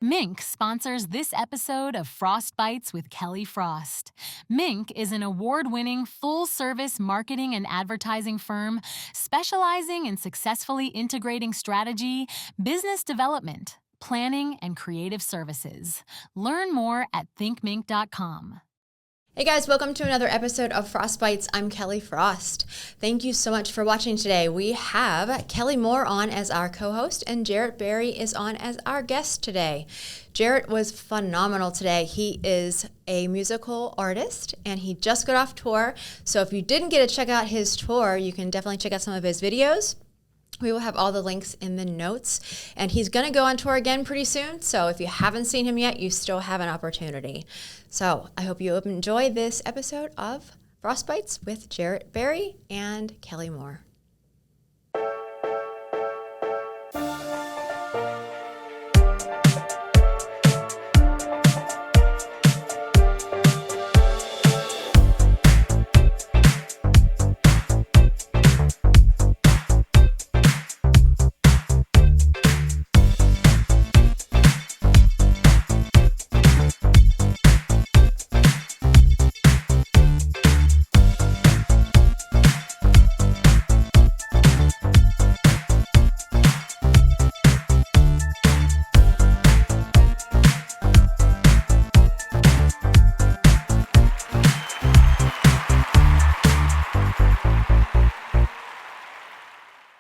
Mink sponsors this episode of Frostbites with Kelly Frost. Mink is an award-winning, full-service marketing and advertising firm specializing in successfully integrating strategy, business development, planning, and creative services. Learn more at thinkmink.com. Hey guys, welcome to another episode of Frostbites. I'm Kelly Frost. Thank you so much for watching today. We have Kelly Moore on as our co-host and Jarrod Barry is on as our guest today. Jarrod was phenomenal today. He is a musical artist and he just got off tour. So if you didn't get to check out his tour, you can definitely check out some of his videos. We will have all the links in the notes. And he's going to go on tour again pretty soon. So if you haven't seen him yet, you still have an opportunity. So I hope you enjoy this episode of Frostbites with Jarrod Barry and Kelly Moore.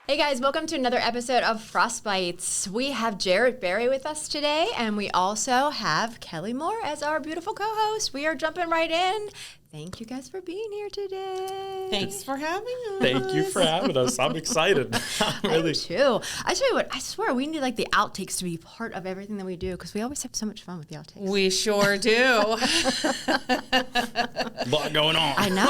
Hey guys, welcome to another episode of Frostbites. We have Jarrod Barry with us today, and we also have Kelly Moore as our beautiful co-host. We are jumping right in. Thank you guys for being here today. Thanks for having us. Thank you for having us. I'm excited. I am too. I tell you what, I swear we need like the outtakes to be part of everything that we do because we always have so much fun with the outtakes. We sure do. A lot going on. I know.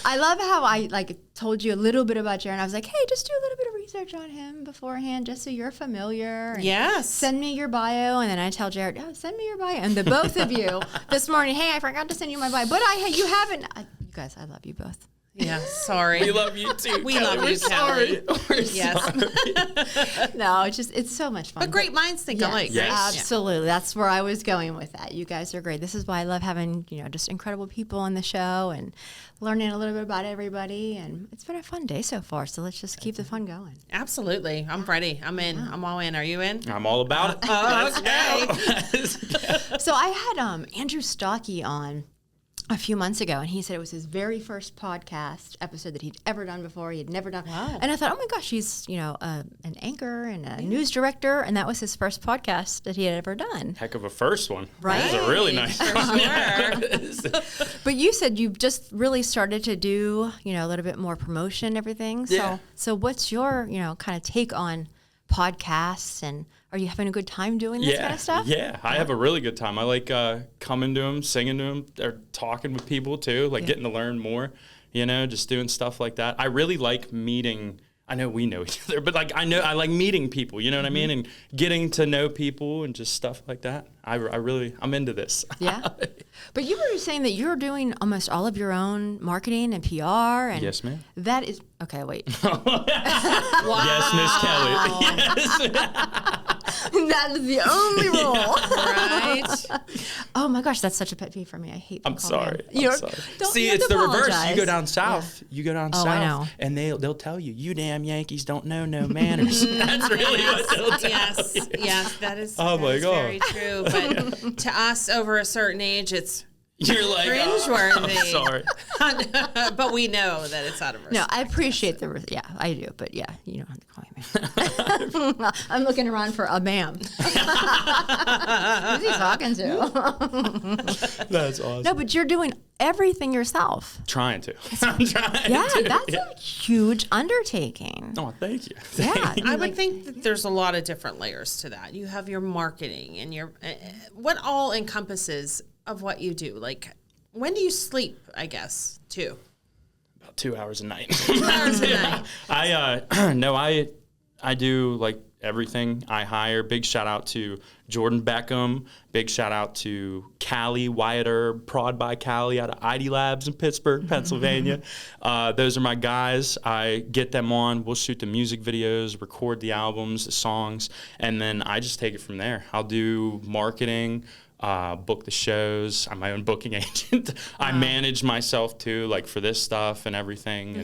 I love how I told you a little bit about Jarrod. I was like, hey, just do a little bit of research on him beforehand just so you're familiar. And yes. Send me your bio. And then I tell Jarrod, oh, send me your bio. And the both of you this morning, hey, I forgot to send you my bio. But you haven't. You guys, I love you both. Yeah, sorry. We love you too. We Kelly. love you, Kelly. We're Yes. sorry. No, it's so much fun. But great minds think alike. Yes. Right? Absolutely. That's where I was going with that. You guys are great. This is why I love having, just incredible people on the show and learning a little bit about everybody. And it's been a fun day so far. So let's just keep the fun going. Absolutely. I'm ready. I'm in. I'm all in. Are you in? I'm all about it. Let's go. So I had Andrew Stockey on a few months ago, and he said it was his very first podcast episode that he'd ever done before. He had never done. Wow. And I thought, oh my gosh, he's, an anchor and a news director, and that was his first podcast that he had ever done. Heck of a first one. Right. That was a really nice one. Sure. But you said you've just really started to do, a little bit more promotion and everything. Yeah. So what's your, kind of take on podcasts, and are you having a good time doing this kind of stuff? Yeah, I have a really good time. I like coming to them, singing to them, or talking with people too, getting to learn more, just doing stuff like that. I really like meeting. I know we know each other, but I like meeting people, you know what I mean? And getting to know people and just stuff like that. I'm into this. Yeah. But you were saying that you're doing almost all of your own marketing and PR. And Yes, ma'am. That is, okay, wait. Yes, Miss Kelly. Yes. That is the only rule. Right. Oh my gosh, that's such a pet peeve for me. I hate I'm sorry. You I'm sorry. don't- See, you have it's to the reverse. apologize. You go down south. You go down south. I know. And they'll tell you, you damn Yankees don't know no manners. That's really what they'll tell Yes. you. Yes. That is, Oh, my God. very true. But to us over a certain age, it's You're like, cringeworthy. I'm sorry. But we know that it's out of our No, I appreciate yeah, I do. But yeah, you don't have to call me ma'am. I'm looking around for a ma'am. Who's he talking to? That's awesome. No, but you're doing everything yourself. Trying to. I'm trying Yeah, to. that's a huge undertaking. Oh, thank you. Yeah. I would think that there's a lot of different layers to that. You have your marketing and your what all encompasses of what you do. Like, when do you sleep, I guess, too? About 2 hours a night. 2 hours a night. I do everything I hire. Big shout out to Jordan Beckham. Big shout out to Callie, Wyatt Erb, Prod by Callie out of ID Labs in Pittsburgh, Pennsylvania. Those are my guys. I get them on. We'll shoot the music videos, record the albums, the songs, and then I just take it from there. I'll do marketing, book the shows. I'm my own booking agent. I manage myself too, like for this stuff and everything.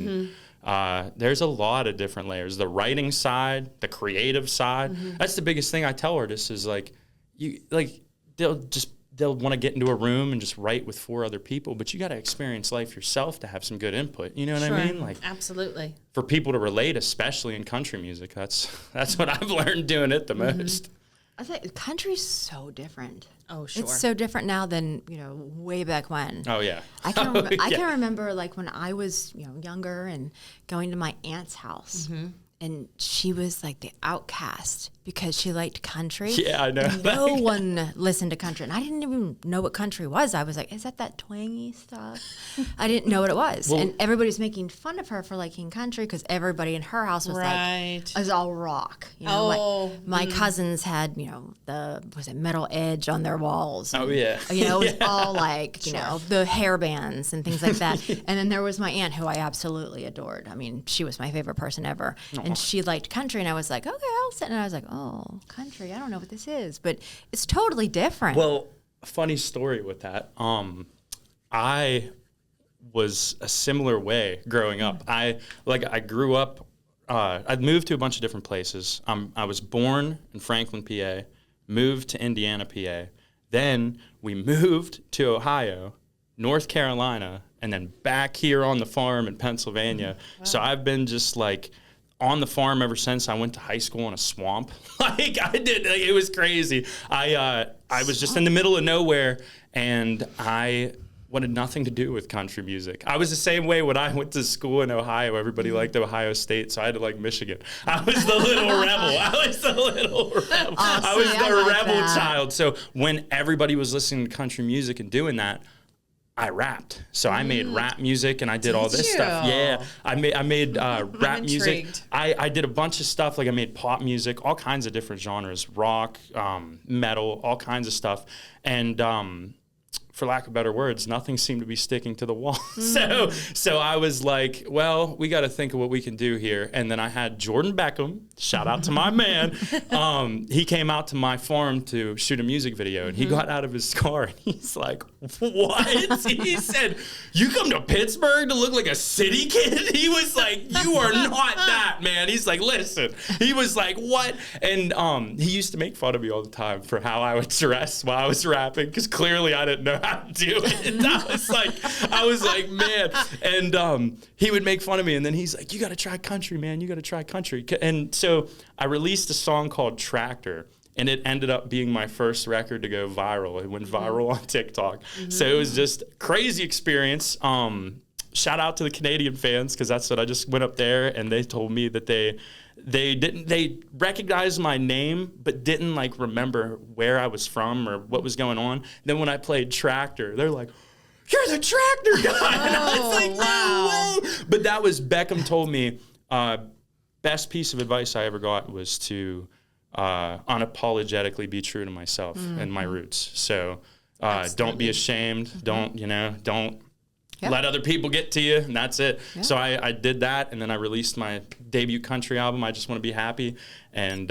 And there's a lot of different layers. The writing side, the creative side. That's the biggest thing I tell artists is like, they'll want to get into a room and just write with 4 other people, but you got to experience life yourself to have some good input. You know what I mean? Like, absolutely. For people to relate, especially in country music, that's what I've learned doing it the most. I think country's so different. Oh, sure. It's so different now than, way back when. Oh, yeah. I can remember, like, when I was, younger and going to my aunt's house. And she was, like, the outcast because she liked country. Yeah, I know. No one listened to country. And I didn't even know what country was. I was like, is that twangy stuff? I didn't know what it was. Well, and everybody's making fun of her for liking country because everybody in her house was like, it was all rock. My cousins had, the metal edge on their walls. Oh, yeah. It was all like, the hair bands and things like that. And then there was my aunt who I absolutely adored. I mean, she was my favorite person ever. And she liked country. And I was like, okay, I'll sit. And I was like, oh, country, I don't know what this is. But it's totally different. Well, funny story with that. I was a similar way growing up. I grew up, I'd moved to a bunch of different places. I was born in Franklin, PA, moved to Indiana, PA. Then we moved to Ohio, North Carolina, and then back here on the farm in Pennsylvania. Wow. So I've been just like on the farm ever since. I went to high school in a swamp. It was crazy. I was just in the middle of nowhere, and I wanted nothing to do with country music. I was the same way when I went to school in Ohio. Everybody liked Ohio State, so I had to like Michigan. I was the little rebel. I was the rebel child. So when everybody was listening to country music and doing that, I rapped. So I made rap music and I did all this stuff. Yeah, I made rap music. I did a bunch of stuff. Like I made pop music, all kinds of different genres, rock, metal, all kinds of stuff. And for lack of better words, nothing seemed to be sticking to the wall. So I was like, well, we got to think of what we can do here. And then I had Jordan Beckham, shout out to my man. He came out to my farm to shoot a music video, and he got out of his car and he's like, what? He said, you come to Pittsburgh to look like a city kid? He was like, you are not that, man. He's like, listen. He was like, what? And he used to make fun of me all the time for how I would dress while I was rapping, because clearly I didn't know how to do it. I was like, man. And he would make fun of me, and then he's like, you got to try country, man. You got to try country. And so I released a song called Tractor, and it ended up being my first record to go viral. It went viral on TikTok. So it was just crazy experience. Shout out to the Canadian fans, because that's what I just went up there, and they told me that they recognized my name, but didn't like remember where I was from or what was going on. Then when I played Tractor, they're like, you're the Tractor guy. And I was like, no way. But that was, Beckham told me, best piece of advice I ever got was to unapologetically be true to myself and my roots. So don't be ashamed. Don't let other people get to you, and that's it. Yeah. So I did that, and then I released my debut country album, I Just Want to Be Happy, and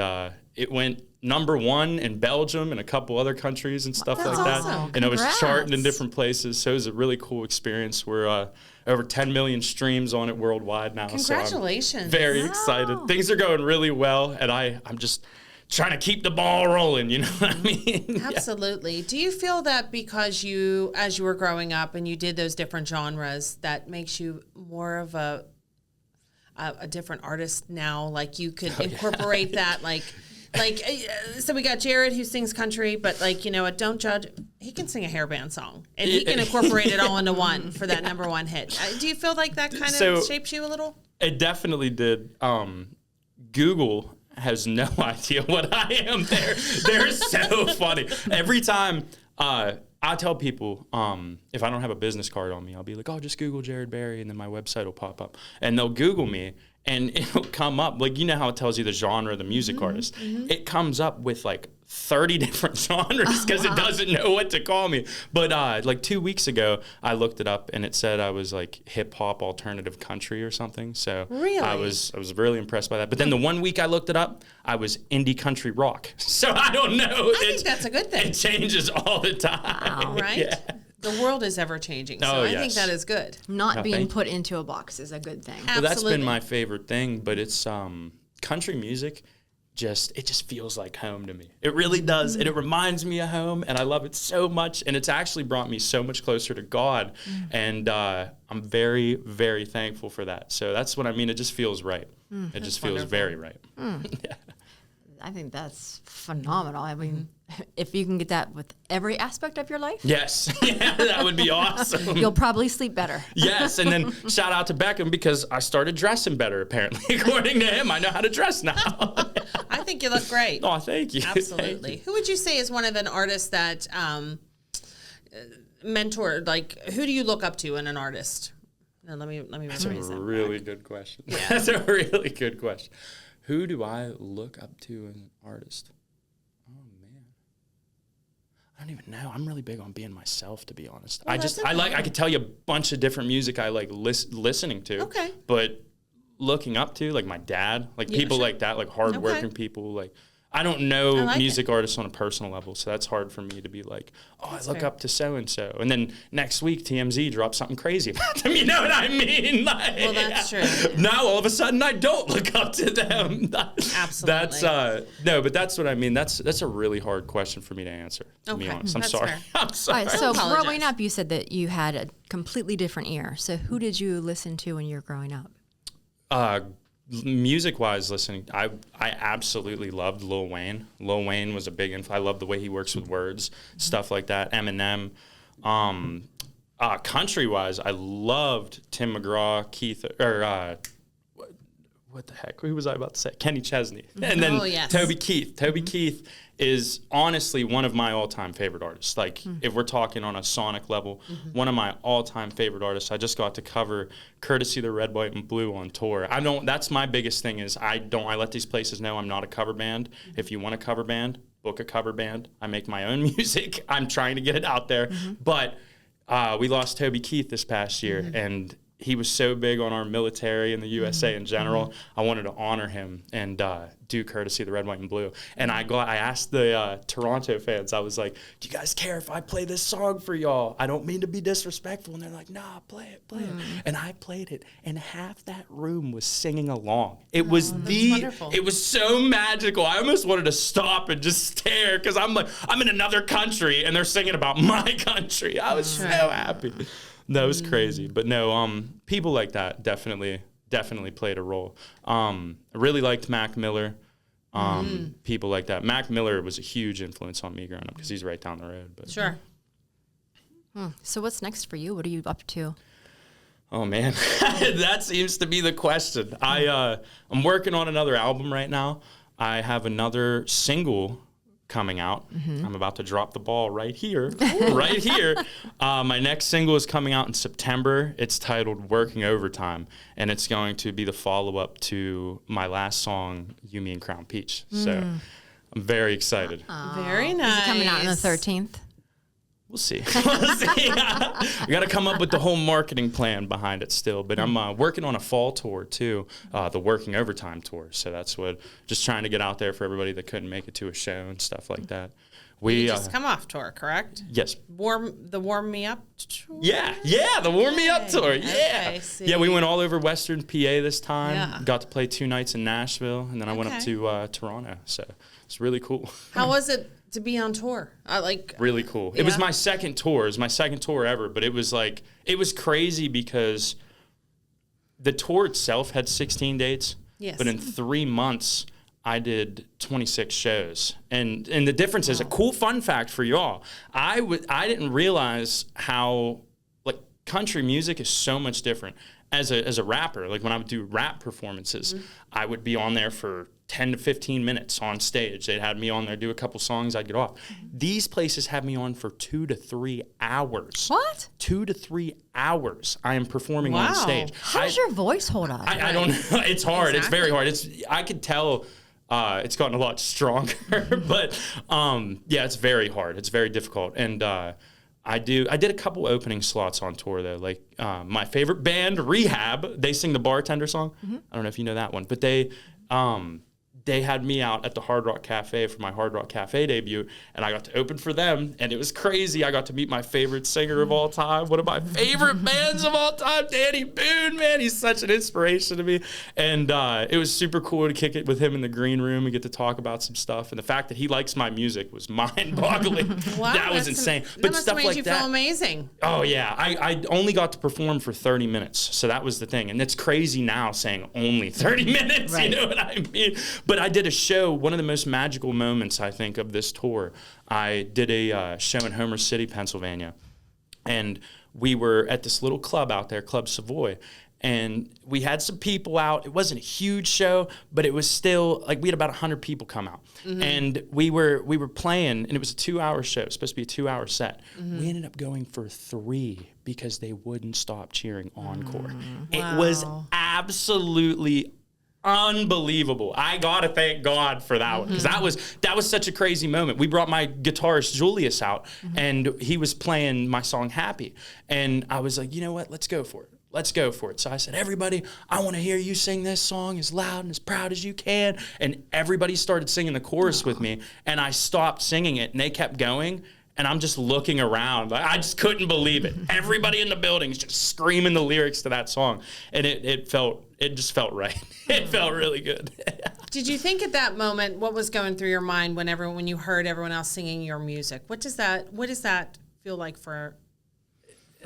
it went #1 in Belgium and a couple other countries and stuff like that. Awesome. And it was charting in different places, so it was a really cool experience. We're over 10 million streams on it worldwide now. Congratulations. So I'm very excited. Things are going really well, and I'm just trying to keep the ball rolling, you know what I mean? Absolutely. Yeah. Do you feel that because you, as you were growing up and you did those different genres, that makes you more of a different artist now? Like you could incorporate that, like, so we got Jarrod who sings country, but like, don't judge. He can sing a hairband song, and he can incorporate it all into one for that #1 hit. Do you feel like that kind of shapes you a little? It definitely did. Google has no idea what I am. They're so funny. Every time I tell people, if I don't have a business card on me, I'll be like, oh, just Google Jarrod Barry, and then my website will pop up. And they'll Google me, and it'll come up, like, you know how it tells you the genre of the music artist. It comes up with like 30 different genres because it doesn't know what to call me. But like 2 weeks ago, I looked it up and it said I was like hip hop alternative country or something. So really? I was really impressed by that. But then the 1 week I looked it up, I was indie country rock. So I don't know. I think that's a good thing. It changes all the time. Wow, right? Yeah. The world is ever changing, so I think that is good. Not being put into a box is a good thing. Absolutely. Well, that's been my favorite thing, but it's country music. It just feels like home to me. It really does, and it reminds me of home, and I love it so much. And it's actually brought me so much closer to God, and I'm very, very thankful for that. So that's what I mean. It just feels right. It just feels very right. Yeah. I think that's phenomenal. I mean, if you can get that with every aspect of your life, Yes, yeah, that would be awesome. you'll probably sleep better. Yes, and then shout out to Beckham because I started dressing better, apparently. According to him, I know how to dress now. I think you look great. Oh, thank you. Absolutely. Thank you. Who would you say is one of an artist that mentored? Like, who do you look up to in an artist? No, let me That's a rephrase that. really good question. That's a really good question. Who do I look up to as an artist? Oh, man. I don't even know. I'm really big on being myself, to be honest. Well, I could tell you a bunch of different music I like listening to. Okay. But looking up to, like my dad, like people like that, like hardworking people, like I don't know music artists on a personal level, so that's hard for me to be like, I look up to so-and-so. And then next week, TMZ drops something crazy about them. You know what I mean? Like, Well, that's true. Now, all of a sudden, I don't look up to them. Absolutely. No, but that's what I mean. That's a really hard question for me to answer, to be honest. I'm That's sorry. fair. I'm sorry. All right, so apologize. growing up, you said that you had a completely different ear. So who did you listen to when you were growing up? Music-wise, listening, I absolutely loved Lil Wayne. Lil Wayne was a big influence. I love the way he works with words, stuff like that. Eminem. Country-wise, I loved Tim McGraw, Keith, or what the heck? Who was I about to say? Kenny Chesney. And then Toby Keith. Toby Keith is honestly one of my all-time favorite artists. Like, if we're talking on a sonic level, one of my all-time favorite artists. I just got to cover Courtesy the Red, White, and Blue on tour. That's my biggest thing is I let these places know I'm not a cover band. If you want a cover band, book a cover band. I make my own music. I'm trying to get it out there. But we lost Toby Keith this past year, and he was so big on our military and the USA in general. I wanted to honor him and do Courtesy the Red, White, and Blue. And I asked the Toronto fans, I was like, do you guys care if I play this song for y'all? I don't mean to be disrespectful. And they're like, nah, play it. And I played it, and half that room was singing along. It was wonderful. It was so magical. I almost wanted to stop and just stare because I'm like, I'm in another country, and they're singing about my country. I was so happy. That was crazy. But no, people like that definitely played a role. I really liked Mac Miller. People like that. Mac Miller was a huge influence on me growing up because he's right down the road. But Sure. So what's next for you? What are you up to? Oh man, that seems to be the question. I'm working on another album right now. I have another single coming out. I'm about to drop the ball right here. My next single is coming out in September. It's titled Working Overtime, and it's going to be the follow-up to my last song, You, Me, and Crown Peach. So I'm very excited. Very nice. Is it coming out on the 13th? We'll see. I got to come up with the whole marketing plan behind it still. But I'm working on a fall tour too, the Working Overtime tour. So that's just trying to get out there for everybody that couldn't make it to a show and stuff like that. You just come off tour, correct? Yes. Warm Me Up tour? Yeah, the Warm Me Up tour. Yeah. Okay, We went all over Western PA this time. Yeah. Got to play 2 nights in Nashville, and then I went up to Toronto. So it's really cool. How was it to be on tour? Really cool. It was my second tour. It was my second tour ever, but it was crazy because the tour itself had 16 dates. Yes. But in 3 months, I did 26 shows. And the difference is a cool fun fact for y'all. I didn't realize how country music is so much different. As a rapper, like when I would do rap performances, I would be on there for 10 to 15 minutes on stage. They'd had me on there, do a couple songs, I'd get off. These places have me on for 2 to 3 hours. What? 2 to 3 hours I am performing on stage. How does your voice hold up? I don't know. It's hard. It's very hard. I could tell it's gotten a lot stronger, but yeah, it's very hard. It's very difficult. And I did a couple opening slots on tour though. Like my favorite band, Rehab, they sing the Bartender song. I don't know if you know that one, but they had me out at the Hard Rock Cafe for my Hard Rock Cafe debut, and I got to open for them, and it was crazy. I got to meet my favorite singer of all time, one of my favorite bands of all time, Danny Boone, man. He's such an inspiration to me. And it was super cool to kick it with him in the green room and get to talk about some stuff. And the fact that he likes my music was mind-boggling. Wow, that was insane. But stuff like that. That must have made you feel amazing. Oh, yeah. I only got to perform for 30 minutes, so that was the thing. And it's crazy now saying only 30 minutes, right. You know what I mean? But I did a show, one of the most magical moments, I think, of this tour. I did a show in Homer City, Pennsylvania. And we were at this little club out there, Club Savoy. And we had some people out. It wasn't a huge show, but it was still, like, we had about 100 people come out. And we were playing, and it was a 2-hour show. It was supposed to be a 2-hour set. We ended up going for 3 because they wouldn't stop cheering encore. It was absolutely unbelievable. I gotta thank God for that one, because that was such a crazy moment. We brought my guitarist Julius out, and he was playing my song Happy, and I was like, you know what, let's go for it. Let's go for it. So I said, everybody, I want to hear you sing this song as loud and as proud as you can. And everybody started singing the chorus with me, and I stopped singing it, and they kept going. And I'm just looking around. I just couldn't believe it. Everybody in the building is just screaming the lyrics to that song. And it just felt right. It felt really good. Did you think at that moment, what was going through your mind when you heard everyone else singing your music? What does that feel like for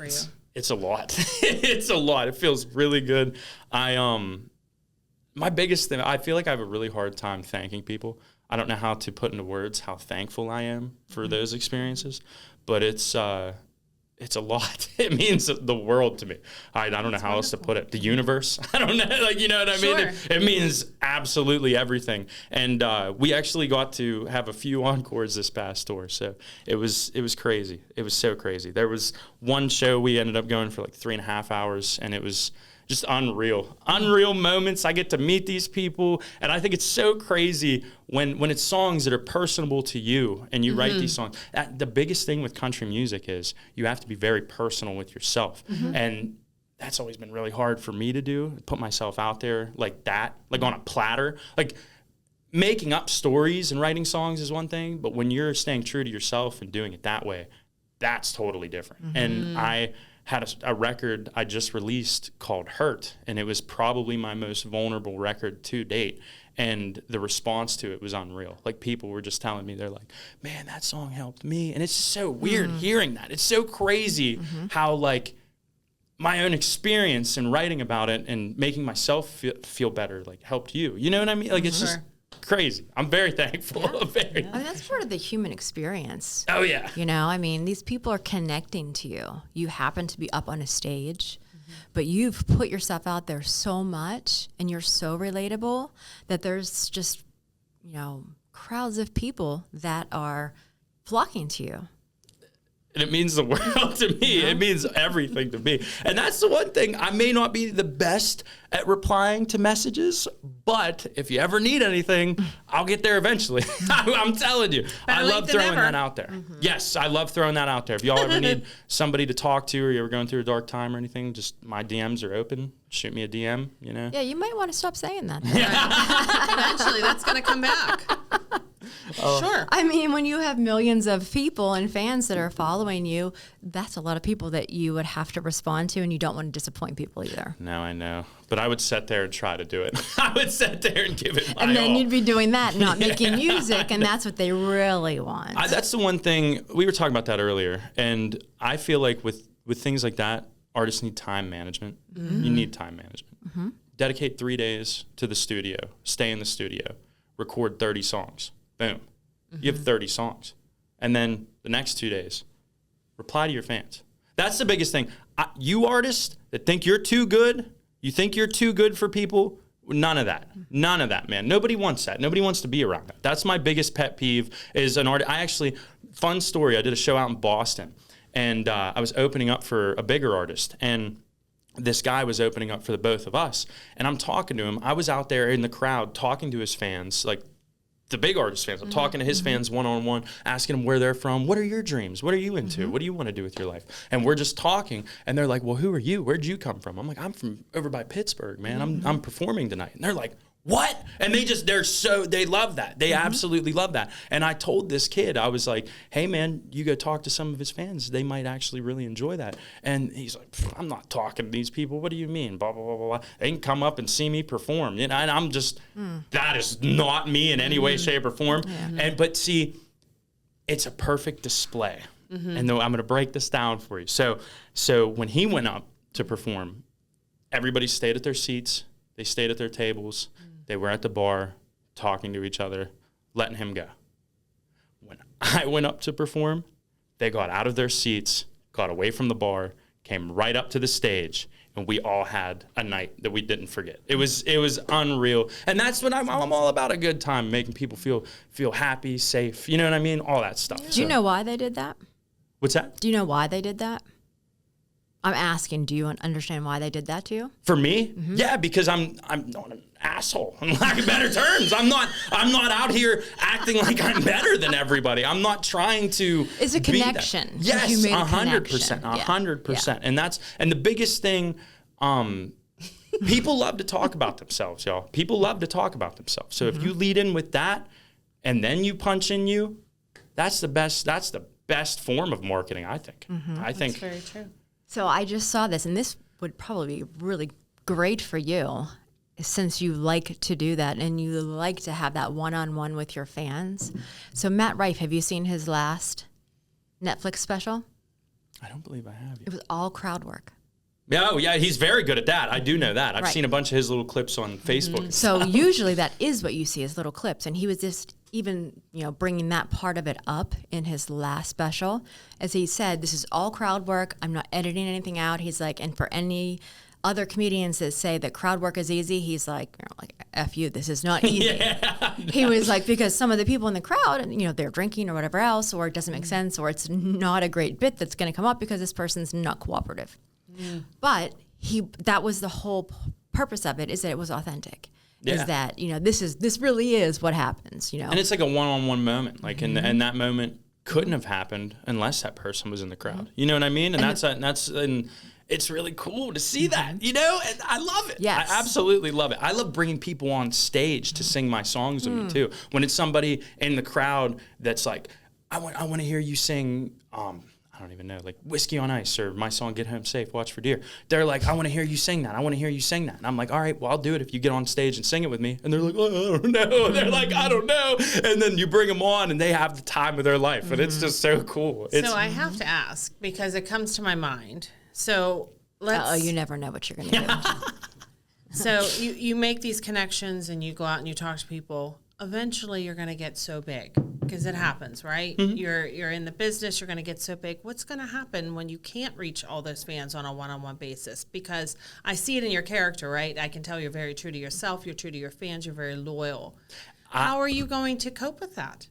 you? It's a lot. It's a lot. It feels really good. My biggest thing, I feel like I have a really hard time thanking people. I don't know how to put into words how thankful I am for those experiences, but it's a lot. It means the world to me. I don't know how else to put it. The universe. I don't know. Like, you know what I mean? It means absolutely everything. And we actually got to have a few encores this past tour. So it was crazy. It was so crazy. There was one show we ended up going for like 3.5 hours, and it was just unreal moments. I get to meet these people, and I think it's so crazy when it's songs that are personable to you, and you write these songs. The biggest thing with country music is you have to be very personal with yourself, and that's always been really hard for me to do, put myself out there like that, like on a platter. Like, making up stories and writing songs is one thing, but when you're staying true to yourself and doing it that way, that's totally different. And I had a record I just released called Hurt, and it was probably my most vulnerable record to date. And the response to it was unreal. Like, people were just telling me, they're like, man, that song helped me. And it's just so weird hearing that. It's so crazy how, like, my own experience in writing about it and making myself feel better, like, helped you. You know what I mean? Like, it's just crazy. I'm very thankful. I mean, that's part of the human experience. Oh, yeah. You know, I mean, these people are connecting to you. You happen to be up on a stage, but you've put yourself out there so much, and you're so relatable that there's just, you know, crowds of people that are flocking to you. And it means the world to me. It means everything to me. And that's the one thing. I may not be the best at replying to messages, but if you ever need anything, I'll get there eventually. I'm telling you. I love throwing that out there. Yes, I love throwing that out there. If y'all ever need somebody to talk to, or you're going through a dark time or anything, just my DMs are open. Shoot me a DM, you know? Yeah, you might want to stop saying that. Eventually, that's going to come back. Sure. I mean, when you have millions of people and fans that are following you, that's a lot of people that you would have to respond to, and you don't want to disappoint people either. No, I know. But I would sit there and try to do it. I would sit there and give it my all. And then you'd be doing that, not making music, and that's what they really want. That's the one thing. We were talking about that earlier, and I feel like with things like that, artists need time management. You need time management. Dedicate 3 days to the studio. Stay in the studio. Record 30 songs. Boom. You have 30 songs. And then the next 2 days, reply to your fans. That's the biggest thing. You artists that think you're too good, you think you're too good for people, None of that. None of that, man. Nobody wants that. Nobody wants to be around that. That's my biggest pet peeve is an artist. Fun story, I did a show out in Boston, and I was opening up for a bigger artist, and this guy was opening up for the both of us, and I'm talking to him. I was out there in the crowd talking to his fans, like the big artist fans. I'm talking to his fans one-on-one, asking them where they're from. What are your dreams? What are you into? What do you want to do with your life? And we're just talking, and they're like, well, who are you? Where'd you come from? I'm like, I'm from over by Pittsburgh, man. I'm performing tonight. And they're like, what? And they love that. They absolutely love that. And I told this kid, I was like, hey man, you go talk to some of his fans. They might actually really enjoy that. And he's like, I'm not talking to these people. What do you mean? Blah, blah, blah, blah. They can come up and see me perform. And I'm just, that is not me in any way, shape, or form. Yeah. But see, it's a perfect display. And though I'm going to break this down for you. So when he went up to perform, everybody stayed at their seats. They stayed at their tables. They were at the bar talking to each other, letting him go. When I went up to perform, they got out of their seats, got away from the bar, came right up to the stage, and we all had a night that we didn't forget. It was unreal. And that's what I'm all about, a good time, making people feel happy, safe, you know what I mean? All that stuff. Do you know why they did that? What's that? Do you know why they did that? I'm asking, do you understand why they did that to you? For me? Yeah, because I'm not an asshole, in lack of better terms. I'm not out here acting like I'm better than everybody. I'm not trying to. It's a connection. Yes, you made 100%, 100%. And the biggest thing, people love to talk about themselves, y'all. People love to talk about themselves. So if you lead in with that, and then you punch in you, that's the best. That's the best form of marketing, I think. I think that's very true. So I just saw this, and this would probably be really great for you since you like to do that and you like to have that one-on-one with your fans. So Matt Rife, have you seen his last Netflix special? I don't believe I have. It was all crowd work. Oh, yeah, he's very good at that. I do know that. I've seen a bunch of his little clips on Facebook. So usually that is what you see is little clips, and he was just even, bringing that part of it up in his last special. As he said, this is all crowd work. I'm not editing anything out. He's like, and for any other comedians that say that crowd work is easy, he's like F you, this is not easy. He was like, because some of the people in the crowd, they're drinking or whatever else, or it doesn't make sense, or it's not a great bit that's going to come up because this person's not cooperative. But that was the whole purpose of it, is that it was authentic. Is that, this really is what happens, And it's like a one-on-one moment, and that moment couldn't have happened unless that person was in the crowd. You know what I mean? And it's really cool to see that, and I love it. Yes. I absolutely love it. I love bringing people on stage to sing my songs with me too. When it's somebody in the crowd that's like, I want to hear you sing, I don't even know, like Whiskey on Ice or my song Get Home Safe, Watch for Deer. They're like, I want to hear you sing that. I want to hear you sing that. And I'm like, all right, well, I'll do it if you get on stage and sing it with me. And they're like, oh, I don't know. They're like, I don't know. And then you bring them on and they have the time of their life. And it's just so cool. So I have to ask, because it comes to my mind. So you never know what you're going to do. So you make these connections and you go out and you talk to people. Eventually you're going to get so big, because it happens, right? You're in the business, you're going to get so big. What's going to happen when you can't reach all those fans on a one-on-one basis? Because I see it in your character, right? I can tell you're very true to yourself, you're true to your fans, you're very loyal. How are you going to cope with that?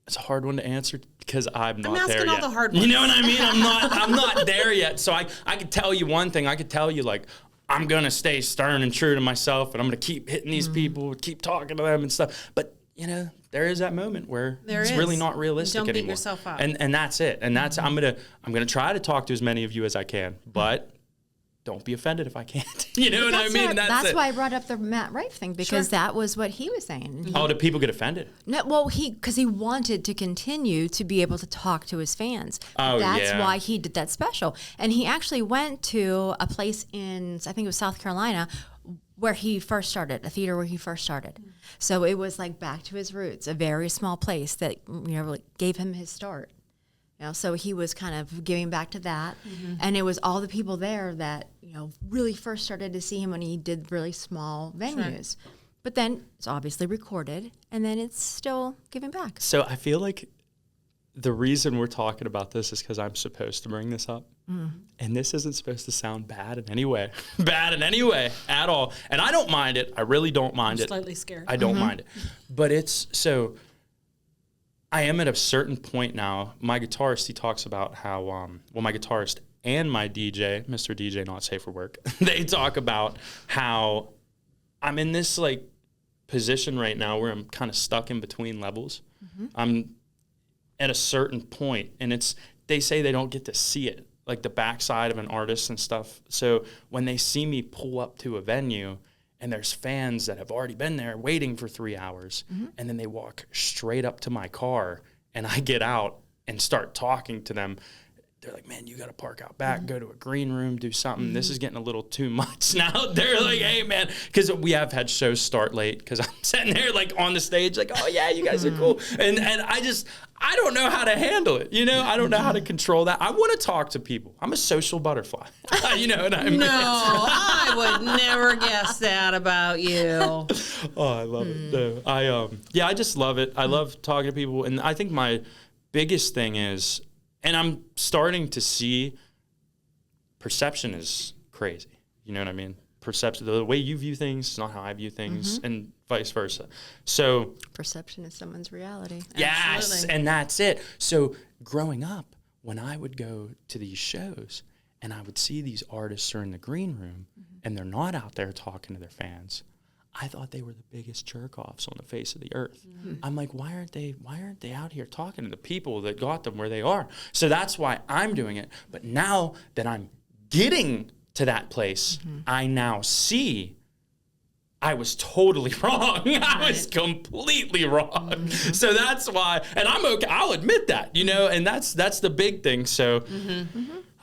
It's a hard one to answer because I'm not there yet. I'm asking all the hard ones. You know what I mean? I'm not there yet. So I could tell you one thing. I could tell you, like, I'm going to stay stern and true to myself, and I'm going to keep hitting these people, keep talking to them and stuff. But, there is that moment where it's really not realistic anymore. Don't beat yourself up. And that's it. And that's I'm going to try to talk to as many of you as I can, but don't be offended if I can't. You know what I mean? That's why I brought up the Matt Rife thing, because that was what he was saying. Oh, do people get offended? No, well, because he wanted to continue to be able to talk to his fans. Oh, That's why he did that special. And he actually went to a place in, I think it was South Carolina, where he first started, a theater where he first started. So it was like back to his roots, a very small place that really gave him his start. So he was kind of giving back to that. And it was all the people there that, really first started to see him when he did really small venues. Sure. But then it's obviously recorded, and then it's still giving back. So I feel like the reason we're talking about this is because I'm supposed to bring this up. And this isn't supposed to sound bad in any way. Bad in any way at all. And I don't mind it. I really don't mind it. Slightly scared. I don't mind it. But it's so I am at a certain point now. My guitarist, he talks about how, my guitarist and my DJ, Mr. DJ Not Safe for Work, they talk about how I'm in this like position right now where I'm kind of stuck in between levels. I'm at a certain point, and they say they don't get to see it, like the backside of an artist and stuff. So when they see me pull up to a venue and there's fans that have already been there waiting for 3 hours, and then they walk straight up to my car and I get out and start talking to them, they're like, man, you got to park out back, go to a green room, do something. This is getting a little too much now. They're like, hey, man, because we have had shows start late because I'm sitting there like on the stage like, oh, yeah, you guys are cool. And I don't know how to handle it. You know, I don't know how to control that. I want to talk to people. I'm a social butterfly. You know what I mean? No, I would never guess that about you. Oh, I love it. No, I just love it. I love talking to people. And I think my biggest thing is, and I'm starting to see perception is crazy. You know what I mean? Perception, the way you view things is not how I view things, and vice versa. So Perception is someone's reality. yes, Absolutely. and that's it. So growing up, when I would go to these shows and I would see these artists are in the green room and they're not out there talking to their fans, I thought they were the biggest jerk-offs on the face of the earth. I'm like, why aren't they out here talking to the people that got them where they are? So that's why I'm doing it. But now that I'm getting to that place, I now see I was totally wrong. I was completely wrong. So that's why, and I'm okay. I'll admit that, you know, and that's the big thing. So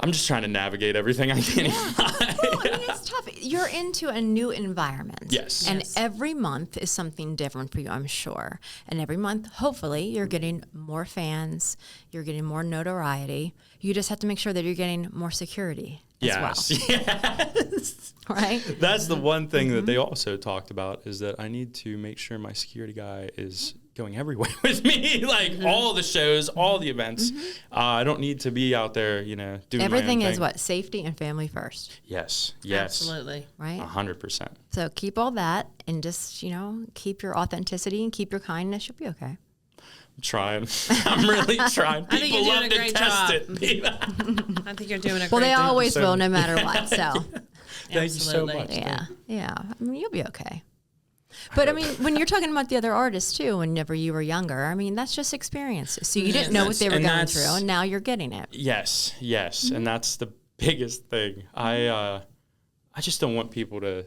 I'm just trying to navigate everything I can. Well, I mean, it's tough. You're into a new environment. Yes. And every month is something different for you, I'm sure. And every month, hopefully, you're getting more fans. You're getting more notoriety. You just have to make sure that you're getting more security as well. Yes. Right? That's the one thing that they also talked about is that I need to make sure my security guy is going everywhere with me, like all the shows, all the events. I don't need to be out there, you know, doing Everything my own is thing. what? Safety and family first, Yes. Absolutely. right? 100%. So keep all that and just, you know, keep your authenticity and keep your kindness. You'll be okay. I'm trying. I'm really trying. I think People you're love doing a to great test job. it. I think you're doing a Well, great they job. always So- will, no matter what. So, Thank you so Absolutely. much. yeah. I mean, you'll be okay. But I mean, when you're talking about the other artists too, whenever you were younger, I mean, that's just experiences. So you didn't know what they were And going that's- through, and now you're getting it. Yes. And that's the biggest thing. I just don't want people to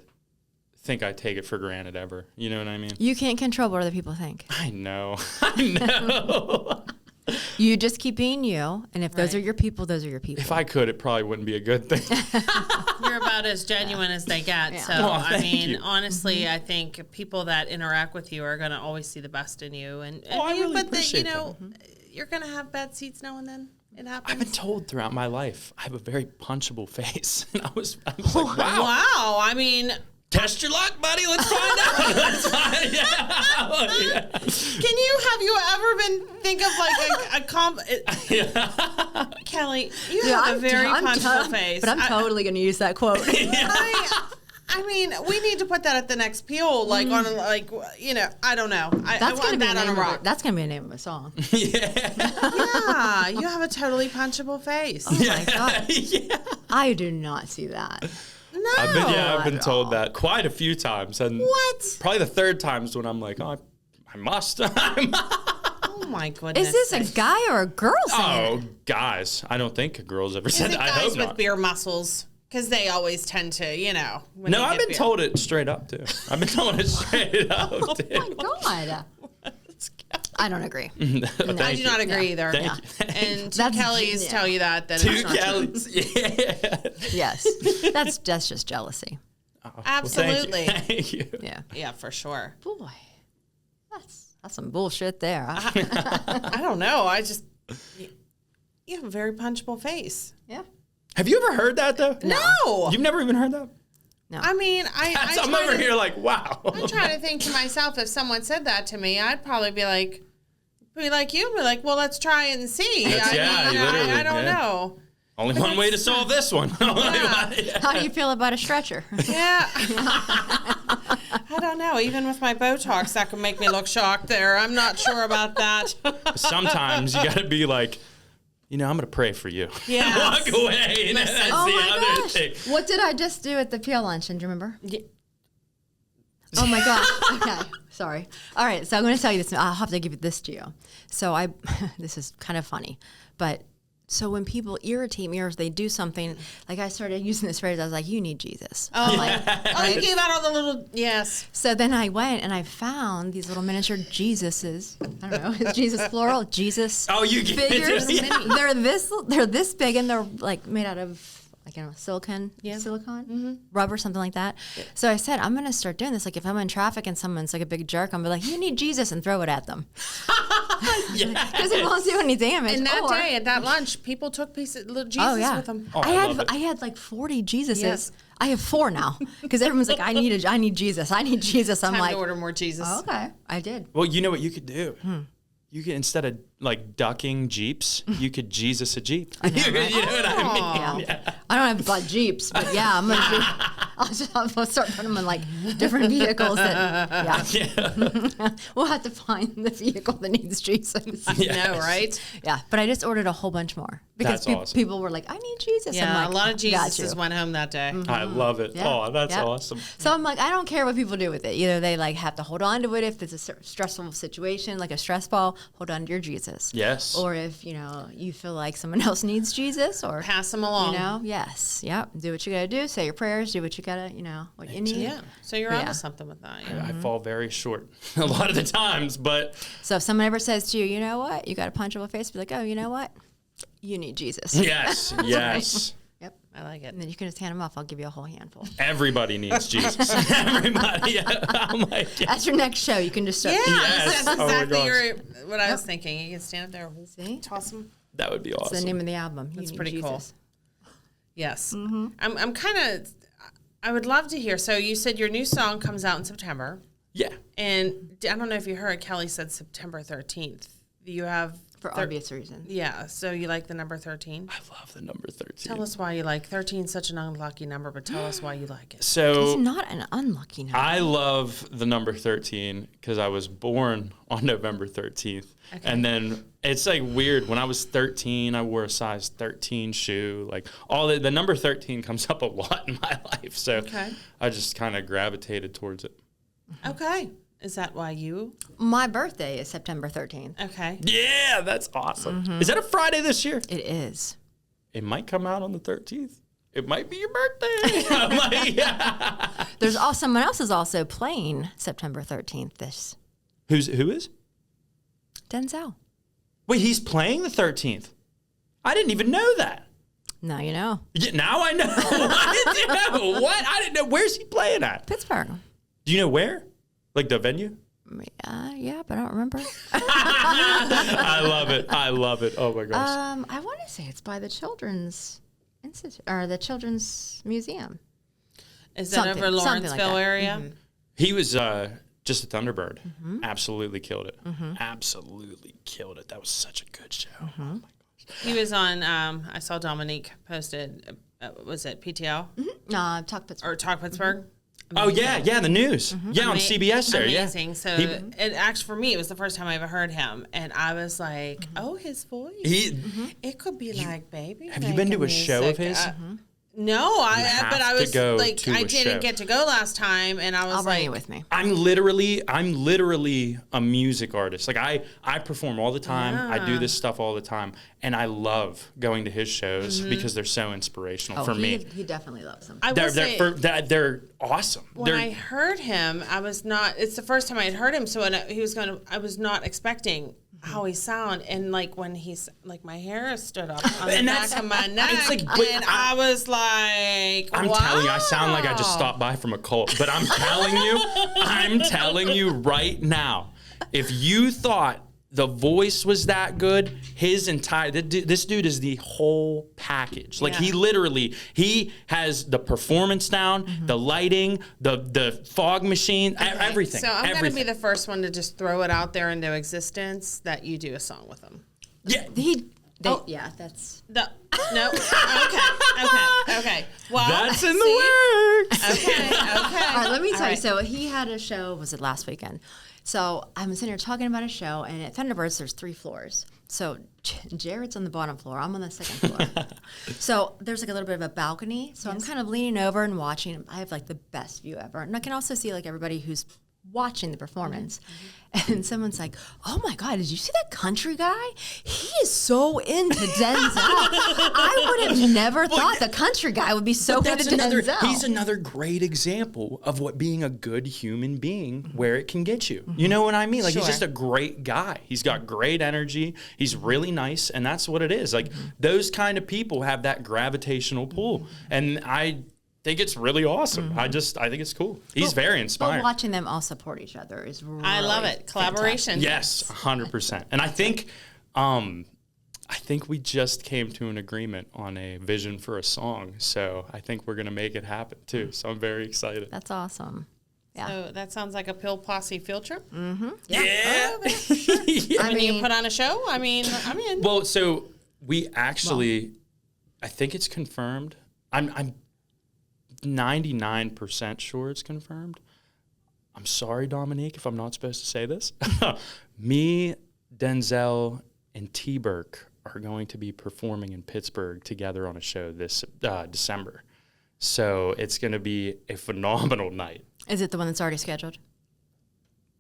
think I take it for granted ever. You know what I mean? You can't control what other people think. I know. I know. You just keep being you, and if those Right. are your people, those are your people. If I could, it probably wouldn't be a good thing. You're about as genuine as they get. Yeah. So, Oh, I thank mean, you. honestly, I think people that interact with you are going to always see the best in you. And I really but appreciate you know, you're going to have bad seats now and then. It happens. I've been told throughout my life I have a very punchable face. And I was like, wow. Wow. I mean, Test your luck, buddy. Let's find out. Let's find out. have you ever been think of like a comp? Kelly, you have a very punchable face. But I'm totally going to use that quote. I mean, we need to put that at the next peel, like on, like, you know, I don't know. I That's want going to be that the on name a of rock. it. That's going to be the name of a song. Yeah, you have a totally punchable face. Oh my God. Yeah. I do not see that. No. I've been at told all. that quite a few times. And What? probably the third time's when I'm like, oh, I must. Oh my goodness. Is this a sakes. guy or a girl saying Oh, it? guys. I don't think a girl's ever Is said it that. I guys hope with not. beer muscles? Because they always tend to, you know. when No, they I've get been beer. told it straight up, too. I've been told it straight up, Oh too. my God. I don't I I do not agree either. Thank you. And two That's Kellys genius. tell you that Two it's not true. Kellys. Yeah. Yes. That's just jealousy. Absolutely. Thank you. Yeah. Yeah, for sure. Boy, that's some bullshit there. I don't know. You have a very punchable face. Yeah. Have you ever heard that, though? No. You've never even heard that? I mean, I'm over here like, wow. I try to think to myself, if someone said that to me, I'd probably be like, be like you, be like, well, let's try and see. I don't know. Only one way to solve this one. How do you feel about a stretcher? Yeah. I don't know. Even with my Botox, that could make me look shocked there. I'm not sure about that. Sometimes you got to be like, I'm going to pray for you. Yeah. Walk away. That's the other thing. What did I just do at the PL luncheon? Do you remember? Yeah. Oh my gosh. Okay. Sorry. All right. So I'm going to tell you this. I'll have to give this to you. So this is kind of funny, but so when people irritate me or if they do something, like I started using this phrase, I was like, you need Jesus. Oh, you gave out all the little, yes. So then I went and I found these little miniature Jesuses. I don't know, is Jesus plural? Jesus figures. They're this big and they're like made out of silicone, rubber, something like that. Yeah. So I said, I'm going to start doing this. Like if I'm in traffic and someone's like a big jerk, I'm going to be like, you need Jesus, and throw it at them. Because it won't do any damage. And that day at that lunch, people took pieces of little Jesus with them. Oh, I had like 40 Jesuses. Yes. I have 4 now because everyone's like, I need Jesus. I need Jesus. I'm Time to order more Jesus. Oh, okay. I did. Well, you know what you could do? You could, instead of like ducking Jeeps, you could Jesus a Jeep. I know, right? You know what I mean? Yeah. I don't have like Jeeps, but yeah, I'm gonna start putting them in like different vehicles. We'll have to find the vehicle that needs Jesus. I know, right? Yeah, but I just ordered a whole bunch more because awesome. People were like, "I need Jesus." Yeah, I'm like, a lot of Jesuses went home that day. Mm-hmm. I love it. Yeah. Oh, that's awesome. So I'm like, I don't care what people do with it. Either they like have to hold on to it if it's a stressful situation, like a stress ball. Hold on to your Jesus. Yes. Or if you feel like someone else needs Jesus, or pass them along. Yes, yep. Do what you gotta do. Say your prayers. Do what you gotta, what you need. Yeah. So you're onto something with that. Yeah. I fall very short a lot of the times, but so if someone ever says to you, you know what, you got a punchable face, be like, oh, you know what, you need Jesus. Yes, yes. Yep, I like it. And then you can just hand them off. I'll give you a whole handful. Everybody needs Jesus. Everybody. I'm like, That's your next show. You can just start. Yeah, yes. that's exactly Oh what I was thinking. You can stand up there, toss them. That would be awesome. It's the name of the album. That's pretty Jesus. cool. Yes. Mm-hmm. I'm kind of, I would love to hear. So you said your new song comes out in September. Yeah. And I don't know if you heard, Kelly said September 13th. You have... For obvious reasons. Yeah. So you like the number 13? I love the number 13. Tell us why you like 13. Such an unlucky number, but tell us why you like it. So it's not an unlucky number. I love the number 13 because I was born on November 13th. Okay. And then it's like weird. When I was 13, I wore a size 13 shoe. Like the number 13 comes up a lot in my life. So I just kind of gravitated towards it. Okay. Is that why you? My birthday is September 13th. Okay. Yeah, that's awesome. Mm-hmm. Is that a Friday this year? It is. It might come out on the 13th. It might be your birthday. There's also someone else is also playing September 13th. Who is? Denzel. Wait, he's playing the 13th. I didn't even know that. Now you know. Yeah, now I know. I didn't know. What? I didn't know. Where's he playing at? Pittsburgh. Do you know where? Like the venue? Yeah, but I don't remember. I love it. I love it. Oh my gosh. I want to say it's by the Children's Institute or the Children's Museum. Is that over Lawrenceville area? Mm-hmm. He was just a Thunderbird. Mm-hmm. Absolutely killed it. Mm-hmm. Absolutely killed it. That was such a good show. Mm-hmm. Oh my gosh. He was on. I saw Dominique posted. Was it PTL? Mm-hmm. Talk Pittsburgh. Or Talk Pittsburgh. Mm-hmm. Oh yeah, the news. Mm-hmm. Yeah, on CBS there. Amazing. Yeah. So it actually for me it was the first time I ever heard him, and I was like, "Oh, his voice! It could be like baby." Have you been to a show of his? No, I was like, I didn't show. get to go last time, and I was I'll like, bring you with me. I'm literally a music artist. Like I perform all the time. I do this stuff all the time, and I love going to his shows because they're so inspirational for me. He definitely loves them. They're awesome. When I heard him, I was not. It's the first time I had heard him, so I was not expecting how he sound, and like when he's like my hair stood up on the back of my neck, and I was like, I'm telling you, I sound like I just stopped by from a cult, but I'm telling you right now, if you thought The voice was that good. His entire this dude is the whole package. Like he has the performance down, the lighting, the fog machine, everything. So I'm going to be the first one to just throw it out there into existence that you do a song with him. Yeah. Yeah, that's... No. Okay. Well, that's in the works. Okay. All right, let me tell you. So he had a show, was it last weekend? So I'm sitting here talking about a show, and at Thunderbirs, there's 3 floors. So Jarrod's on the bottom floor. I'm on the second floor. So there's like a little bit of a balcony. So I'm kind of leaning over and watching. I have like the best view ever. And I can also see like everybody who's watching the performance. And someone's like, oh my God, did you see that country guy? He is so into Denzel. I would have never thought the country guy would be so into Denzel. He's another great example of what being a good human being, where it can get you. You know what I mean? Like, he's just a great guy. He's got great energy. He's really nice. And that's what it is. Like, those kind of people have that gravitational pull. And I think it's really awesome. I think it's cool. He's very inspiring. But watching them all support each other is really I love it. Collaboration. Yes, 100%. And I think we just came to an agreement on a vision for a song. So I think we're going to make it happen too. So I'm very excited. That's awesome. Yeah. So that sounds like a Pill Posse field trip. Mm-hmm. Yeah. Oh, sure. I mean, you put on a show? I mean, I'm in. Well, so we actually, I think it's confirmed. I'm 99% sure it's confirmed. I'm sorry, Dominique, if I'm not supposed to say this. Me, Denzel, and T-Burke are going to be performing in Pittsburgh together on a show this December. So it's going to be a phenomenal night. Is it the one that's already scheduled?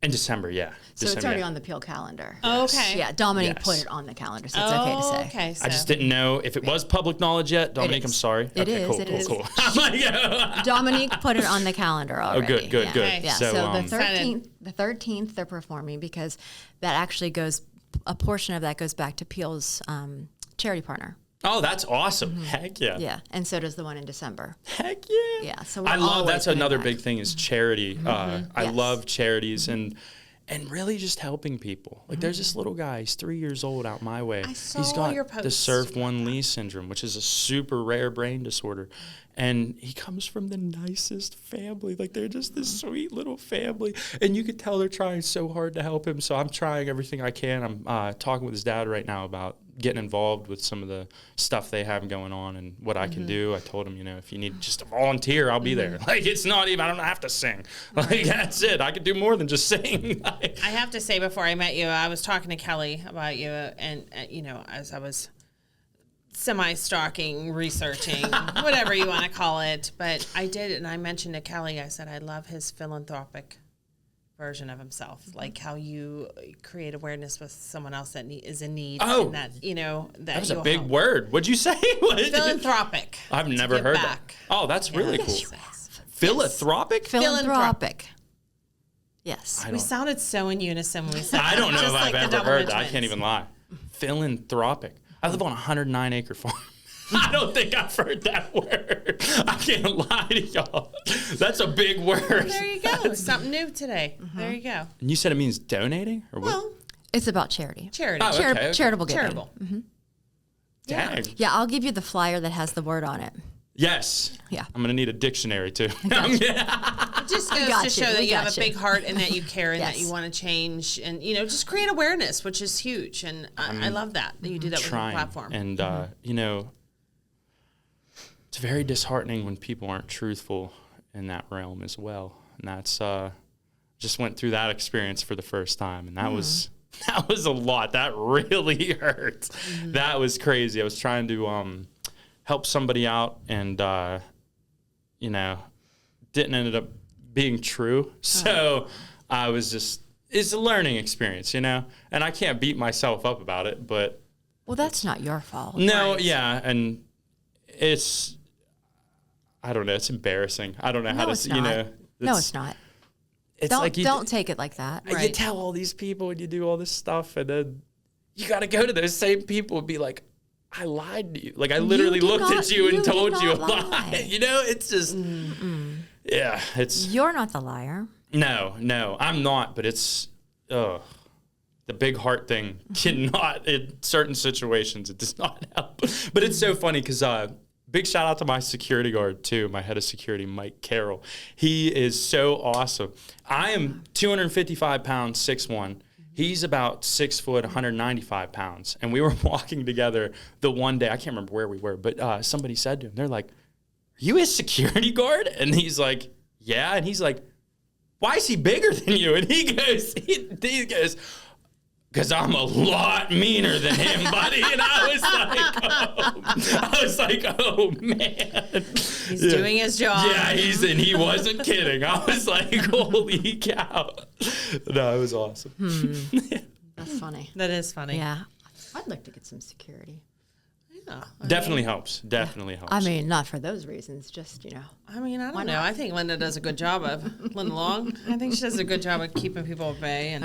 In December, yeah. So it's already on the Peel calendar. Okay. Yeah, Dominique put it on the calendar, so it's okay to say. Okay. So. I just didn't know if it was public knowledge yet. Dominique, I'm sorry. It is. Cool. I'm like, Dominique put it on the calendar already. Good. Yeah, so the 13th they're performing, because that actually a portion of that goes back to Peel's charity partner. Oh, that's awesome. Heck yeah. Yeah, and so does the one in December. Heck yeah. Yeah, so I love, that's another back. big thing is charity. I Yes. love charities and really just helping people. Like there's this little guy, he's 3 years old out my way. He's got your the post. Surf 1 Lee syndrome, which is a super rare brain disorder. And he comes from the nicest family. Like they're just this sweet little family. And you could tell they're trying so hard to help him. So I'm trying everything I can. I'm talking with his dad right now about getting involved with some of the stuff they have going on and what I can do. I told him, if you need just a volunteer, I'll be there. Like, it's not even, I don't have to sing. Like, that's it. I could do more than just sing. I have to say, before I met you, I was talking to Kelly about you, and as I was semi-stalking, researching, whatever you want to call it, but I did, and I mentioned to Kelly, I said, I love his philanthropic version of himself, like how you create awareness with someone else that is in need. Oh, and that was a big word. What'd you say? Philanthropic. I've never heard that. Oh, that's really cool. Philanthropic? Philanthropic. Yes. We sounded so in unison when we said I don't know if I've ever heard that. I twins. can't even lie. Philanthropic. I live on a 109-acre farm. I don't think I've heard that word. I can't lie to y'all. That's a big word. There you go. Something new today. There you go. And you said it means donating? Or what? Well, It's about charity. charity. Oh, okay. Charitable giving. Charitable. Dang. Yeah, I'll give you the flyer that has the word on it. Yes. Yeah. I'm going to need a dictionary, too. It just goes got to you. show that We you have got a you. big heart and that you care and that Yes. you want to change and, just create awareness, which is huge. And I love that you do that with your Trying. platform. And, it's very disheartening when people aren't truthful in that realm as well. And that's, just went through that experience for the first time. And that was a lot. That really hurt. That was crazy. I was trying to help somebody out and, didn't end up being true. So I was just, it's a learning experience, and I can't beat myself up about it, but. Well, that's not your fault. No, yeah. And it's, I don't know. It's embarrassing. I don't know how to, it's not. No, it's not. It's Don't take it like that. You tell all these people and you do all this stuff, and then you got to go to those same people and be like, I lied to you. Like, I literally looked at you and told you a lie. It's just, yeah, it's. You're not the liar. No, I'm not, but it's, the the big heart thing cannot, in certain situations, it does not help. But it's so funny because big shout out to my security guard too, my head of security, Mike Carroll. He is so awesome. I am 255 pounds, 6'1". He's about 6 foot, 195 pounds. And we were walking together the one day, I can't remember where we were, but somebody said to him, they're like, "Are you his security guard?" And he's like, "Yeah." And he's like, "Why is he bigger than you?" And he goes, "Because I'm a lot meaner than him, buddy." And I was like, oh man. He's doing his job. Yeah, and he wasn't kidding. I was like, holy cow. No, it was awesome. That's funny. That is funny. Yeah. I'd like to get some security. Yeah. Definitely helps. Definitely helps. I mean, not for those reasons, just, I mean, I don't know. I think Linda does a good job of Linda Long. I think she does a good job of keeping people at bay. And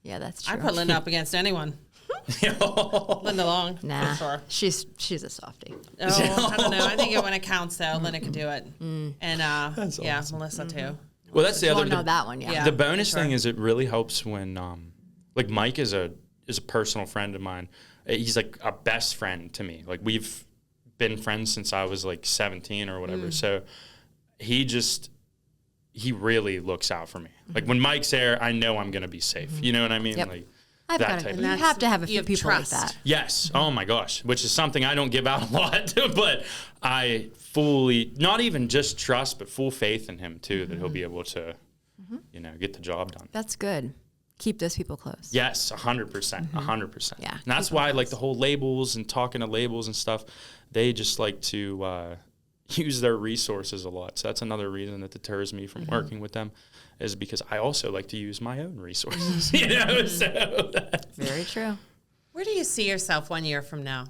yeah, that's true. I put Linda up against anyone. Linda Long. Nah, for sure. she's a softie. Oh, I don't know. I think when it counts, though, Linda can do it. And That's yeah, awesome. Melissa too. Well, that's the You other. won't know that one, yeah. Yeah. The bonus sure. thing is it really helps when, like Mike is a personal friend of mine. He's like a best friend to me. Like we've been friends since I was like 17 or whatever. So he really looks out for me. Like when Mike's there, I know I'm gonna be safe. You know what I mean? Yep. Like I've that got type to. of You thing. have to have a You few have people trust. like that. Yes. Oh my gosh. Which is something I don't give out a lot, but I fully, not even just trust, but full faith in him too, that he'll be able to, get the job done. That's good. Keep those people close. Yes, 100%, 100%. Yeah, And that's why like the whole labels and talking to labels and stuff, they just like to use their resources a lot. So that's another reason that deters me from working with them, is because I also like to use my own resources. So Very true. Where do you see yourself 1 year from now?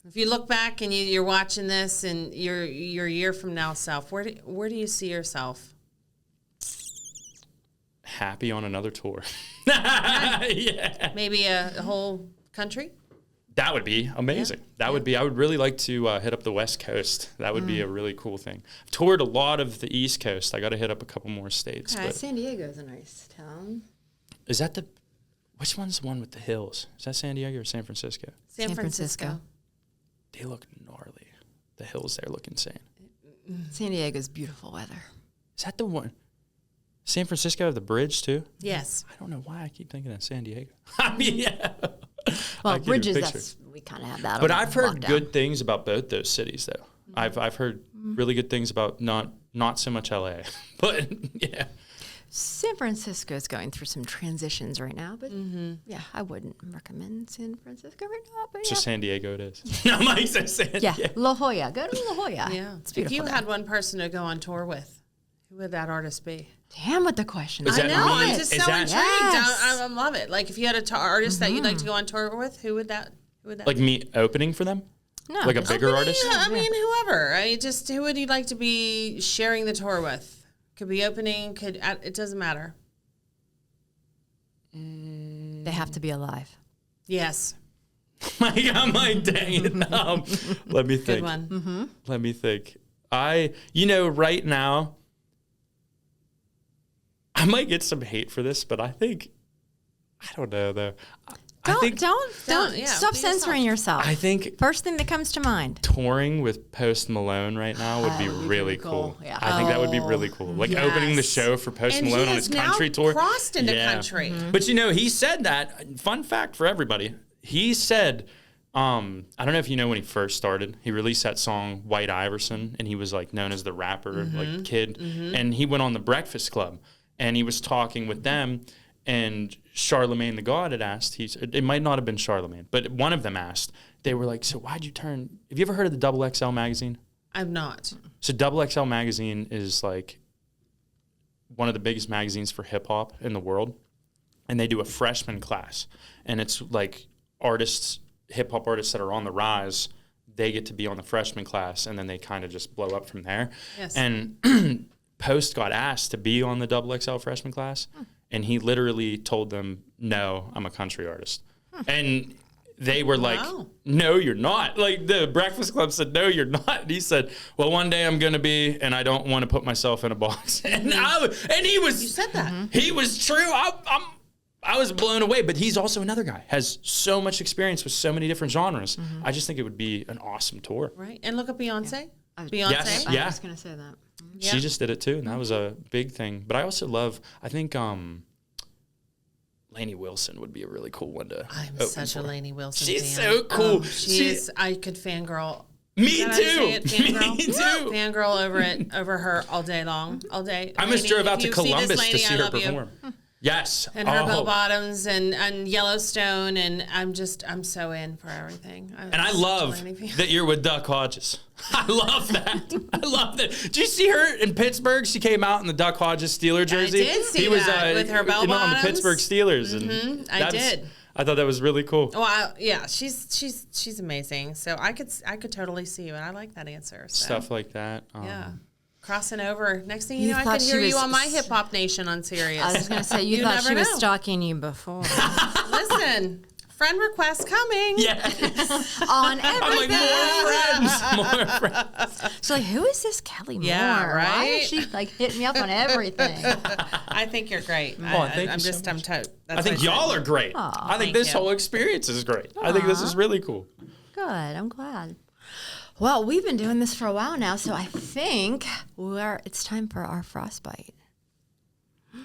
If you look back and you're watching this and your year from now self, where do you see yourself? happy on another tour. Yeah. Maybe a whole country? That would be amazing. That would be, I would really like to hit up the West Coast. That would be a really cool thing. I've toured a lot of the East Coast. I got to hit up a couple more states. Okay. But San Diego's a nice town. is that which one's the one with the hills? Is that San Diego or San Francisco? San Francisco. They look gnarly. The hills there look insane. San Diego's beautiful weather. Is that the one? San Francisco have the bridge too? Yes. I don't know why I keep thinking of San Diego. I mean, yeah. Well, I get a bridges, picture. we kind of have that. But on I've heard lockdown. good things about both those cities, though. I've heard really good things about not so much LA, but yeah. San Francisco's going through some transitions right now, but yeah, I wouldn't recommend San Francisco right now. But So yeah, San Diego it is. No, Mike says San yeah, Diego. La Jolla. Go to La Jolla. Yeah. It's If beautiful. you there. had one person to go on tour with, who would that artist be? Damn with the questions. Is I that know. me? I'm just Is so that- intrigued. Yes. I love it. Like, if you had an artist that you'd like to go on tour with, who would that Like me opening for them? No, Like a just- bigger artist? Yeah, I mean, whoever. Who would you like to be sharing the tour with? Could be opening. It doesn't matter. They have to be alive. Yes. I'm like, dang it. Let me Good think. one. Let me think. Right now, I might get some hate for this, but I don't know though. Don't yeah, stop be censoring yourself. I think First thing that comes to mind. touring with Post Malone right now would be really cool. Yeah. I think that would be really cool. Like yes. opening the show for Post And Malone he on has his country now tour. crossed into country. But he said that. Fun fact for everybody. He said, I don't know if you know when he first started, he released that song White Iverson, and he was like known as the rapper like kid. And he went on the Breakfast Club, and he was talking with them. And Charlemagne the God had asked, it might not have been Charlemagne, but one of them asked, they were like, so why'd you turn, have you ever heard of the Double XL magazine? I'm not. So Double XL magazine is like one of the biggest magazines for hip hop in the world. And they do a freshman class. And it's like hip hop artists that are on the rise, they get to be on the freshman class, and then they kind of just blow up from there. Yes. And Post got asked to be on the Double XL freshman class. And he literally told them, no, I'm a country artist. And they were like, Wow. no, you're not. Like the Breakfast Club said, no, you're not. And he said, well, one day I'm going to be, and I don't want to put myself in a box. And he was, You said that. he was true. I was blown away. But he's also another guy, has so much experience with so many different genres. I just think it would be an awesome tour. Right. And look at Beyonce. Beyonce. Yes. I Yeah. was going to say that. Yeah. She just did it too, and that was a big thing. But I also love, I think Lainey Wilson would be a really cool one to I'm open such a for. Lainey Wilson She's fan. so cool. Oh, she is. I could fangirl. Me Did I too. say it? Fangirl? Me too. Fangirl over her all day long. All day. I almost drove out if to you see this Columbus to lady, see I her love you. perform. Yes. And her bell bottoms and Yellowstone, and I'm so in for everything. And I love that you're with Duck Hodges. I love that. I love that. Did you see her in Pittsburgh? She came out in the Duck Hodges Steeler jersey. did see that, with her bell on the bottoms. Pittsburgh Steelers. And I did. I thought that was really cool. Well, yeah, she's amazing. So I could totally see you, and I like that answer. So. Stuff like that. Yeah. Crossing over. Next thing you You know, I thought can she hear you was- on my Hip Hop Nation on Sirius. I was going to say, you You thought never she was know. stalking you before. Listen, friend request coming. Yes. On I'm like, everything. more friends. She's like, who is this Kelly Moore? Yeah, Why right? is she like hitting me up on everything? I think you're great. thank you so I'm much. tote. I think y'all are great. I think Thank this you. whole experience is great. I think this is really cool. Good. I'm glad. Well, we've been doing this for a while now, so I think it's time for our Frostbite.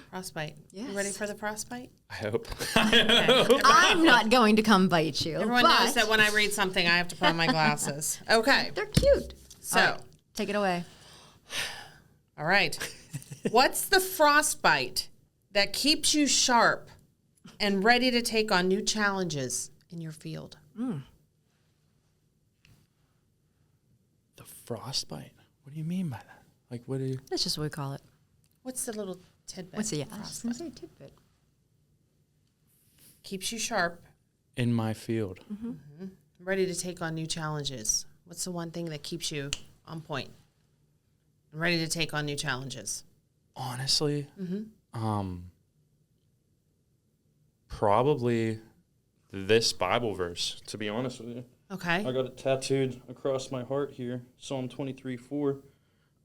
Frostbite. Yes. You ready for the frostbite? I hope. I'm not going to come bite you. Everyone but knows that when I read something, I have to put on my glasses. Okay. they're cute. So, All right, take it away. all right. What's the frostbite that keeps you sharp and ready to take on new challenges in your field? The frostbite. What do you mean by that? Like, what do you? That's just what we call it. What's the little tidbit? What's the? I was going to say tidbit. Keeps you sharp, In my field. ready to take on new challenges. What's the one thing that keeps you on point and ready to take on new challenges? Honestly, probably this Bible verse. To be honest with you, Okay. I got it tattooed across my heart here. Psalm 23:4.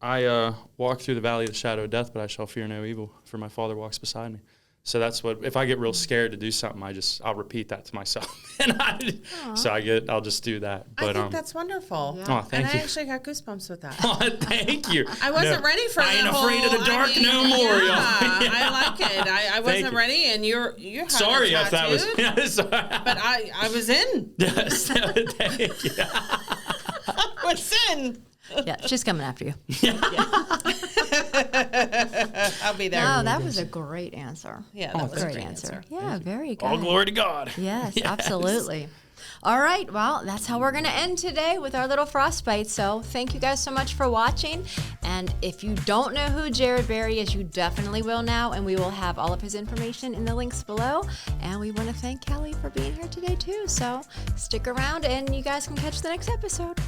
I walk through the valley of the shadow of death, but I shall fear no evil, for my Father walks beside me. So that's what, if I get real scared to do something, I'll repeat that to myself. And I'll just do that. But, I think that's wonderful. Yeah. Oh, thank and you. I actually got goosebumps with that. Oh, thank you. I wasn't ready for I ain't the afraid of the whole- dark no more, Yeah, y'all. I like it. I wasn't you. ready, and you had Sorry it if that was. tattooed, Yeah, sorry. But I was in. Yes, thank you. I was in. Yeah, she's coming after you. I'll be there. Oh, that was a great answer. Yeah, that was a Great great answer. Yeah, very good. All glory to God. Yes, absolutely. All right, well, that's how we're going to end today with our little frostbite. So thank you guys so much for watching. And if you don't know who Jarrod Barry is, you definitely will now. And we will have all of his information in the links below. And we want to thank Kelly for being here today, too. So stick around and you guys can catch the next episode.